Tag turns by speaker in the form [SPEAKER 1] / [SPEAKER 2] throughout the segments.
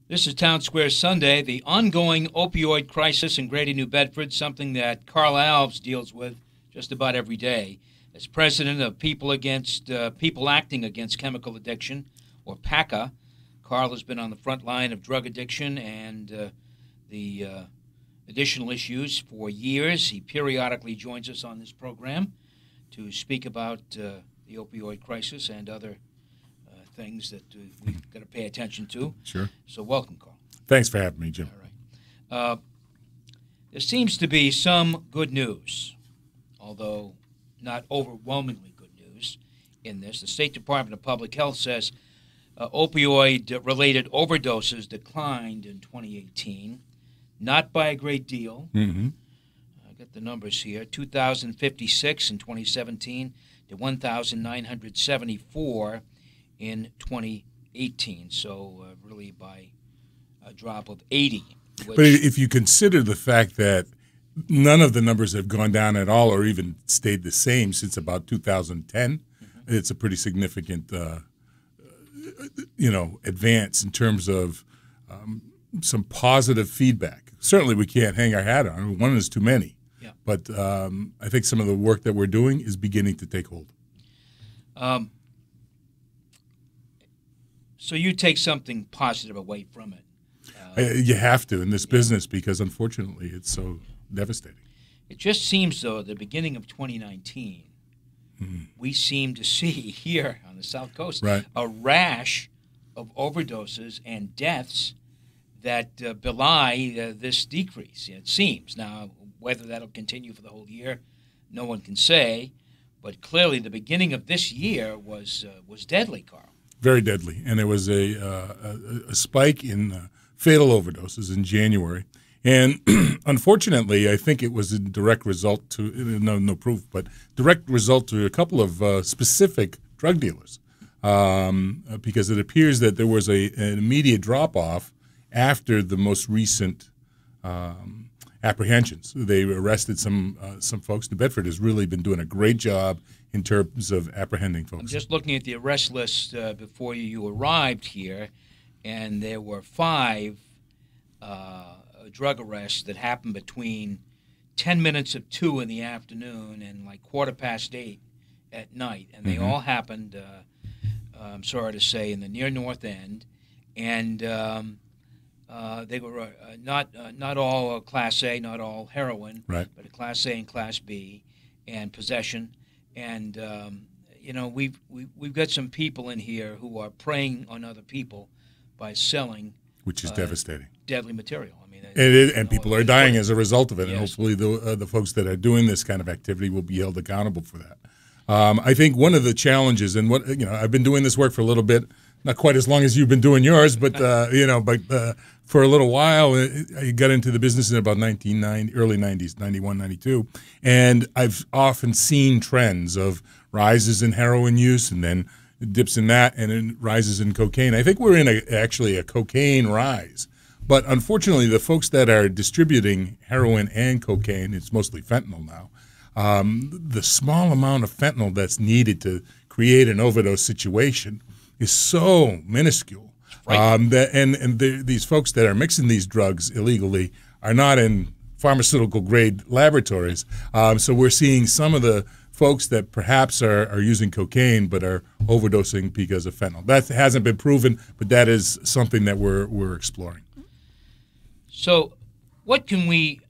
[SPEAKER 1] This is Townsquare Sunday, the ongoing opioid crisis in Greater New Bedford, something that Carl Alves deals with just about every day. As president of People Acting Against Chemical Addiction, or PACA, Carl has been on the front line of drug addiction and the additional issues for years. He periodically joins us on this program to speak about the opioid crisis and other things that we've got to pay attention to.
[SPEAKER 2] Sure.
[SPEAKER 1] So welcome, Carl.
[SPEAKER 2] Thanks for having me, Jim.
[SPEAKER 1] All right. There seems to be some good news, although not overwhelmingly good news in this. The State Department of Public Health says opioid-related overdoses declined in 2018, not by a great deal.
[SPEAKER 2] Mm-hmm.
[SPEAKER 1] I got the numbers here. 2,056 in 2017 to 1,974 in 2018. So really by a drop of 80.
[SPEAKER 2] But if you consider the fact that none of the numbers have gone down at all or even stayed the same since about 2010, it's a pretty significant advance in terms of some positive feedback. Certainly we can't hang our hat on it. One is too many.
[SPEAKER 1] Yeah.
[SPEAKER 2] But I think some of the work that we're doing is beginning to take hold.
[SPEAKER 1] So you take something positive away from it.
[SPEAKER 2] You have to in this business because, unfortunately, it's so devastating.
[SPEAKER 1] It just seems, though, at the beginning of 2019, we seem to see here on the South Coast a rash of overdoses and deaths that belie this decrease. It seems. Now, whether that'll continue for the whole year, no one can say. But clearly, the beginning of this year was deadly, Carl.
[SPEAKER 2] Very deadly, and there was a spike in fatal overdoses in January, and unfortunately, I think it was a direct result to no proof, but direct result to a couple of specific drug dealers, because it appears that there was an immediate drop off after the most recent apprehensions. They arrested some folks. New Bedford has really been doing a great job in terms of apprehending folks.
[SPEAKER 1] I'm just looking at the arrest list before you arrived here, and there were 5 drug arrests that happened between 10 minutes of 2 in the afternoon and like 8:15 at night, and they all happened, I'm sorry to say, in the near North End, and they were not all Class A, not all heroin,
[SPEAKER 2] right,
[SPEAKER 1] but a Class A and Class B, and possession. And we've got some people in here who are preying on other people by selling,
[SPEAKER 2] which is devastating,
[SPEAKER 1] deadly material. I mean,
[SPEAKER 2] and people are dying as a result of it. Yes. And hopefully, the folks that are doing this kind of activity will be held accountable for that. I think one of the challenges, and I've been doing this work for a little bit, not quite as long as you've been doing yours, but for a little while, I got into the business in about early 90s, 91, 92, and I've often seen trends of rises in heroin use and then dips in that and then rises in cocaine. I think we're in actually a cocaine rise, but unfortunately, the folks that are distributing heroin and cocaine, it's mostly fentanyl now, the small amount of fentanyl that's needed to create an overdose situation is so minuscule. Right. These folks that are mixing these drugs illegally are not in pharmaceutical grade laboratories. So we're seeing some of the folks that perhaps are using cocaine but are overdosing because of fentanyl. That hasn't been proven, but that is something that we're exploring.
[SPEAKER 1] So what can we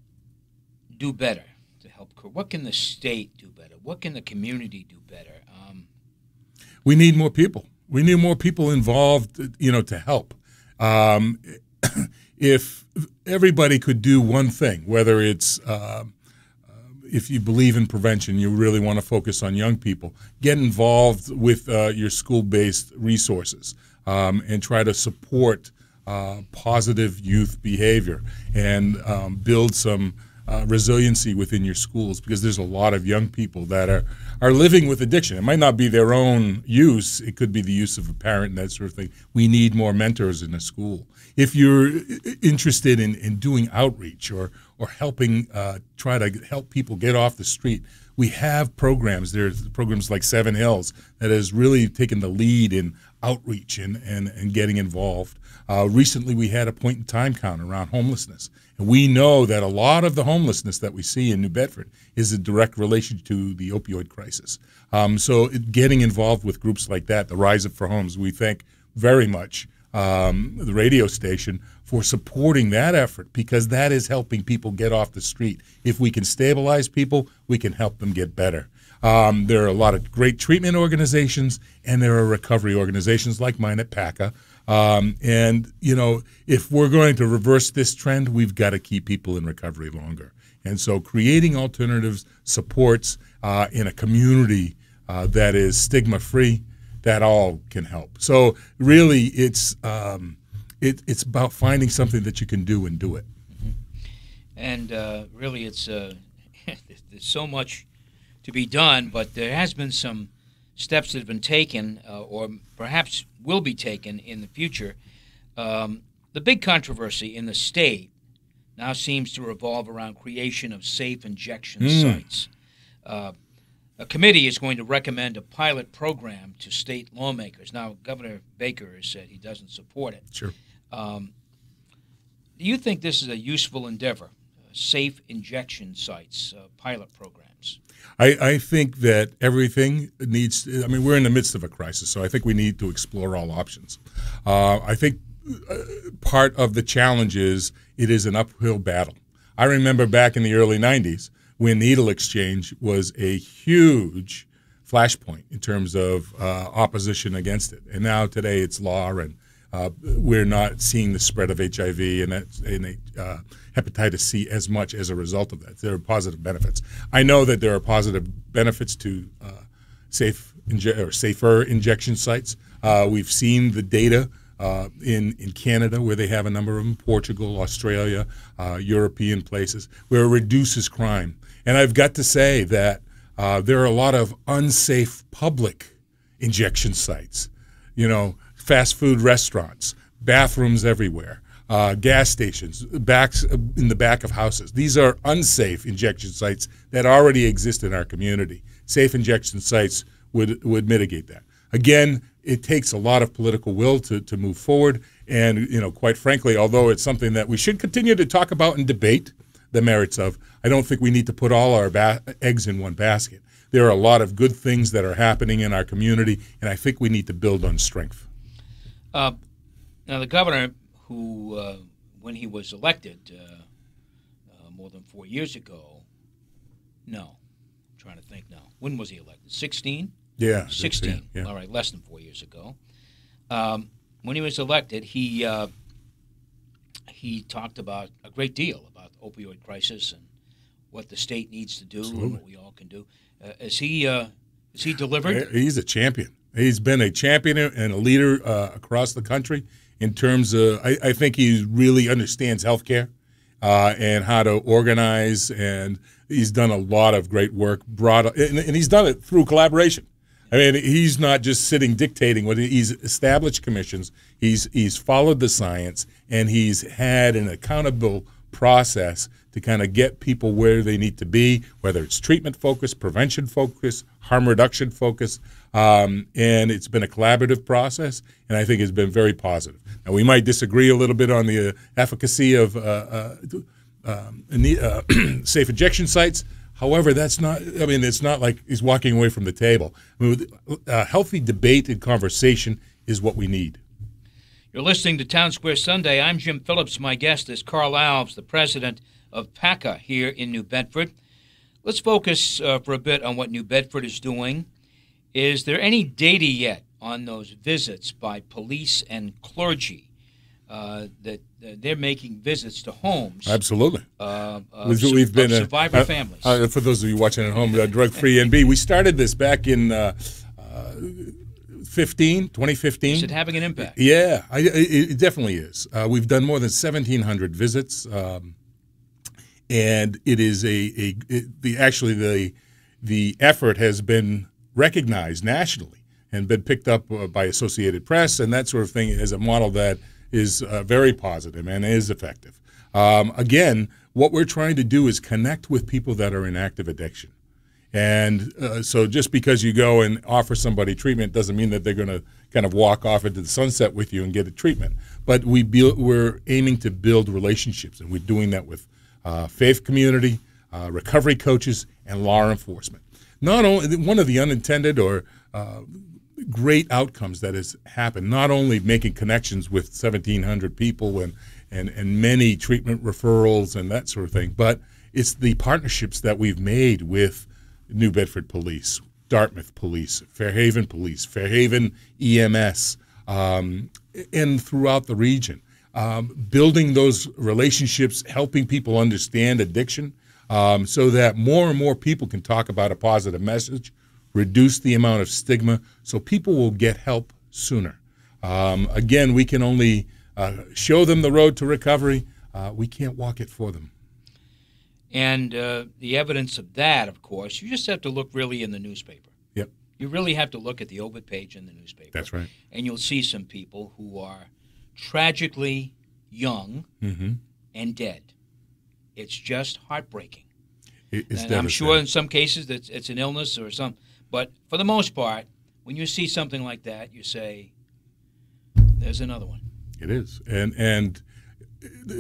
[SPEAKER 1] do better to help? What can the state do better? What can the community do better?
[SPEAKER 2] We need more people. We need more people involved, to help. If everybody could do one thing, whether it's if you believe in prevention, you really want to focus on young people, get involved with your school-based resources and try to support positive youth behavior and build some resiliency within your schools, because there's a lot of young people that are living with addiction. It might not be their own use. It could be the use of a parent and that sort of thing. We need more mentors in a school. If you're interested in doing outreach or helping try to help people get off the street, we have programs. There's programs like Seven Hills that has really taken the lead in outreach and getting involved. Recently, we had a point-in-time count around homelessness. And we know that a lot of the homelessness that we see in New Bedford is a direct relation to the opioid crisis. So getting involved with groups like that, the Rise Up for Homes, we thank very much the radio station for supporting that effort, because that is helping people get off the street. If we can stabilize people, we can help them get better. There are a lot of great treatment organizations, and there are recovery organizations like mine at PACA. And, you know, if we're going to reverse this trend, we've got to keep people in recovery longer. And so creating alternatives, supports in a community that is stigma-free, that all can help. So really it's about finding something that you can do and do it.
[SPEAKER 1] Mm-hmm. And really it's there's so much to be done, but there has been some steps that have been taken or perhaps will be taken in the future. The big controversy in the state now seems to revolve around creation of safe injection sites. A committee is going to recommend a pilot program to state lawmakers. Now, Governor Baker has said he doesn't support it.
[SPEAKER 2] Sure.
[SPEAKER 1] Do you think this is a useful endeavor, safe injection sites, pilot programs?
[SPEAKER 2] I think that everything needs, I mean, we're in the midst of a crisis, so I think we need to explore all options. I think part of the challenge is it is an uphill battle. I remember back in the early 90s when needle exchange was a huge flashpoint in terms of opposition against it. And now today it's law, and we're not seeing the spread of HIV and hepatitis C as much as a result of that. There are positive benefits. I know that there are positive benefits to safer injection sites. We've seen the data in Canada, where they have a number of them, Portugal, Australia, European places, where it reduces crime. And I've got to say that there are a lot of unsafe public injection sites, you know, fast food restaurants, bathrooms everywhere, gas stations, in the back of houses. These are unsafe injection sites that already exist in our community. Safe injection sites would mitigate that. Again, it takes a lot of political will to move forward. And, you know, quite frankly, although it's something that we should continue to talk about and debate the merits of, I don't think we need to put all our eggs in one basket. There are a lot of good things that are happening in our community, and I think we need to build on strength.
[SPEAKER 1] Now, the governor, who, when he was elected more than 4 years ago, no, I'm trying to think now. When was he elected? 16?
[SPEAKER 2] Yeah.
[SPEAKER 1] 16.
[SPEAKER 2] Yeah.
[SPEAKER 1] All right, less than 4 years ago. When he was elected, he talked about a great deal about the opioid crisis and what the state needs to do and what we all can do. Is he delivered?
[SPEAKER 2] He's a champion. He's been a champion and a leader across the country in terms of, I think he really understands healthcare and how to organize, and he's done a lot of great work, and he's done it through collaboration. I mean, he's not just sitting dictating what he's established commissions. He's followed the science, and he's had an accountable process to kind of get people where they need to be, whether it's treatment focus, prevention focus, harm reduction focus, and it's been a collaborative process, and I think it's been very positive. Now, we might disagree a little bit on the efficacy of safe injection sites. However, that's not, I mean, it's not like he's walking away from the table. I mean, a healthy debate and conversation is what we need.
[SPEAKER 1] You're listening to Townsquare Sunday. I'm Jim Phillips. My guest is Carl Alves, the president of PACA here in New Bedford. Let's focus for a bit on what New Bedford is doing. Is there any data yet on those visits by police and clergy that they're making visits to homes?
[SPEAKER 2] Absolutely.
[SPEAKER 1] We've been survivor families.
[SPEAKER 2] For those of you watching at home, Drug-Free NB, we started this back in 2015. Is
[SPEAKER 1] it having an impact?
[SPEAKER 2] Yeah, it definitely is. We've done more than 1,700 visits, and it is the effort has been recognized nationally and been picked up by Associated Press and that sort of thing as a model that is very positive and is effective. Again, what we're trying to do is connect with people that are in active addiction. And so just because you go and offer somebody treatment doesn't mean that they're going to kind of walk off into the sunset with you and get a treatment. But we're aiming to build relationships, and we're doing that with faith community, recovery coaches, and law enforcement. Not only one of the unintended or great outcomes that has happened, not only making connections with 1,700 people and many treatment referrals and that sort of thing, but it's the partnerships that we've made with New Bedford Police, Dartmouth Police, Fairhaven Police, Fairhaven EMS, and throughout the region. Building those relationships, helping people understand addiction, so that more and more people can talk about a positive message, reduce the amount of stigma, so people will get help sooner. Again, we can only show them the road to recovery. We can't walk it for them.
[SPEAKER 1] And the evidence of that, of course, you just have to look really in the newspaper.
[SPEAKER 2] Yep.
[SPEAKER 1] You really have to look at the obit page in the newspaper.
[SPEAKER 2] That's right.
[SPEAKER 1] And you'll see some people who are tragically young and dead. It's just heartbreaking.
[SPEAKER 2] It's
[SPEAKER 1] I'm sure in some cases that it's an illness or something. But for the most part, when you see something like that, you say, there's another one.
[SPEAKER 2] It is. And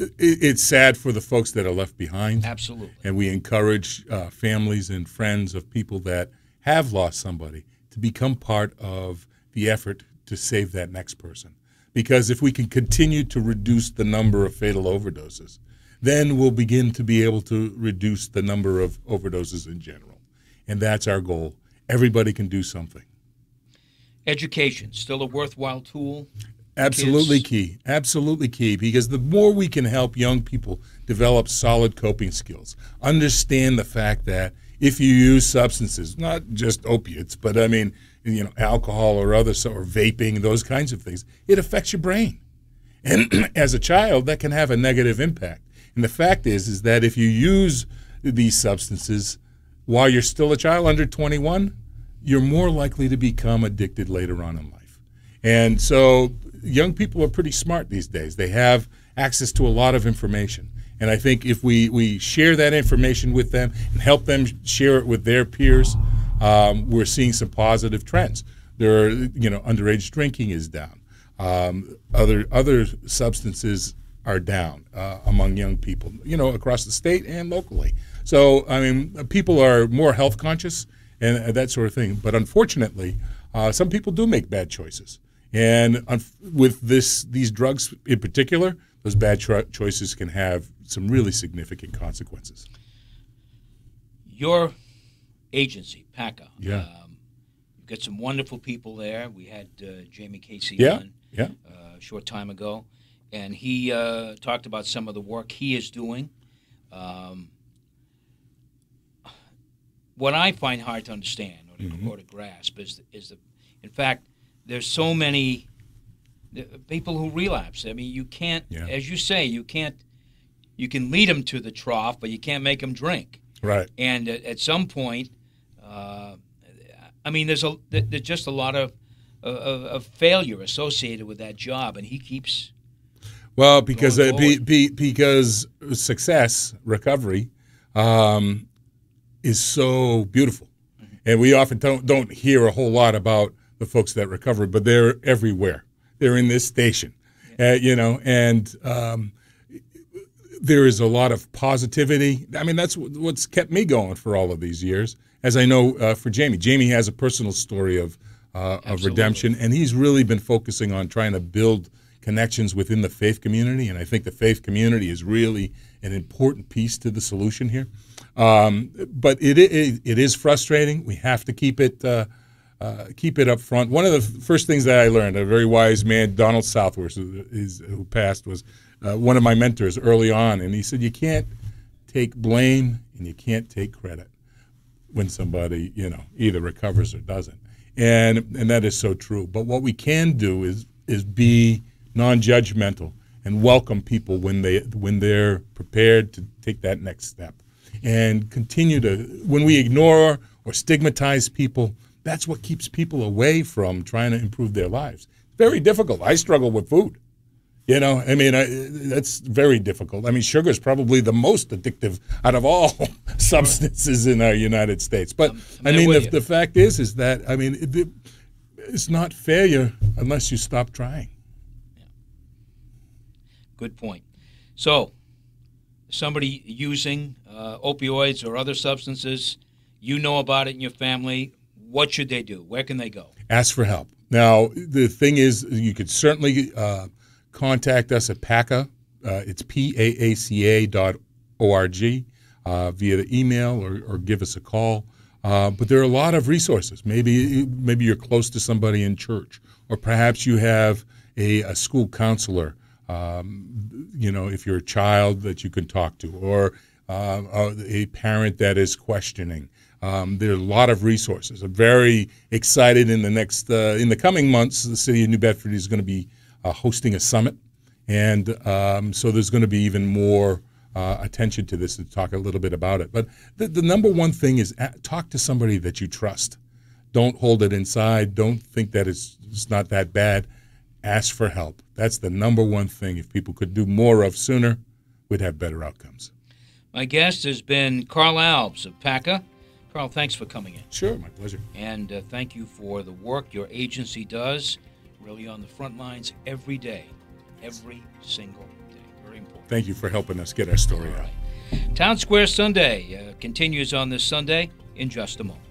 [SPEAKER 2] it's sad for the folks that are left behind.
[SPEAKER 1] Absolutely.
[SPEAKER 2] And we encourage families and friends of people that have lost somebody to become part of the effort to save that next person. Because if we can continue to reduce the number of fatal overdoses, then we'll begin to be able to reduce the number of overdoses in general. And that's our goal. Everybody can do something.
[SPEAKER 1] Education, still a worthwhile tool?
[SPEAKER 2] Absolutely
[SPEAKER 1] Kids.
[SPEAKER 2] key. Absolutely key, because the more we can help young people develop solid coping skills, understand the fact that if you use substances, not just opiates, but I mean, alcohol or others, or vaping, those kinds of things, it affects your brain. And as a child, that can have a negative impact. And the fact is that if you use these substances while you're still a child, under 21, you're more likely to become addicted later on in life. And so young people are pretty smart these days. They have access to a lot of information. And I think if we share that information with them and help them share it with their peers, we're seeing some positive trends. There are, underage drinking is down. Other substances are down among young people, across the state and locally. So, I mean, people are more health conscious and that sort of thing. But unfortunately, some people do make bad choices. And with these drugs in particular, those bad choices can have some really significant consequences.
[SPEAKER 1] Your agency, PACA,
[SPEAKER 2] yeah.
[SPEAKER 1] You've got some wonderful people there. We had Jamie Casey on a short time ago, and he talked about some of the work he is doing. What I find hard to understand or to grasp is in fact, there's so many people who relapse. I mean, you can't, as you say, you can lead them to the trough, but you can't make them drink.
[SPEAKER 2] Right.
[SPEAKER 1] And at some point, I mean, there's just a lot of failure associated with that job, and he keeps.
[SPEAKER 2] Well, because because success, recovery, is so beautiful, and we often don't hear a whole lot about the folks that recover, but they're everywhere. They're in this station, and there is a lot of positivity. I mean, that's what's kept me going for all of these years. As I know for Jamie. Jamie has a personal story of redemption, and he's really been focusing on trying to build connections within the faith community, and I think the faith community is really an important piece to the solution here. But it is frustrating. We have to keep it up front. One of the first things that I learned, a very wise man, Donald Southworth, who passed, was one of my mentors early on, and he said, you can't take blame and you can't take credit when somebody, either recovers or doesn't. And that is so true. But what we can do is be non-judgmental and welcome people when they're prepared to take that next step, and continue to, when we ignore or stigmatize people, that's what keeps people away from trying to improve their lives. It's very difficult. I struggle with food, You know, I mean, that's very difficult. I mean, sugar is probably the most addictive out of all substances in our United States. But I mean, the fact is that, I mean, it's not failure unless you stop trying.
[SPEAKER 1] Yeah. Good point. So, somebody using opioids or other substances, you know about it in your family, what should they do? Where can they go?
[SPEAKER 2] Ask for help. Now, the thing is, you could certainly contact us at PACA. It's paaca.org via the email or give us a call. But there are a lot of resources. Maybe you're close to somebody in church, or perhaps you have a school counselor, you know, if you're a child that you can talk to, or a parent that is questioning. There are a lot of resources. I'm very excited in the coming months. The city of New Bedford is going to be hosting a summit, and so there's going to be even more attention to this to talk a little bit about it. But the number one thing is talk to somebody that you trust. Don't hold it inside. Don't think that it's not that bad. Ask for help. That's the number one thing. If people could do more of sooner, we'd have better outcomes.
[SPEAKER 1] My guest has been Carl Alves of PACA. Carl, thanks for coming in.
[SPEAKER 2] Sure, my pleasure.
[SPEAKER 1] And thank you for the work your agency does, really on the front lines every day, every single day. Very important.
[SPEAKER 2] Thank you for helping us get our story out.
[SPEAKER 1] Townsquare Sunday continues on this Sunday in just a moment.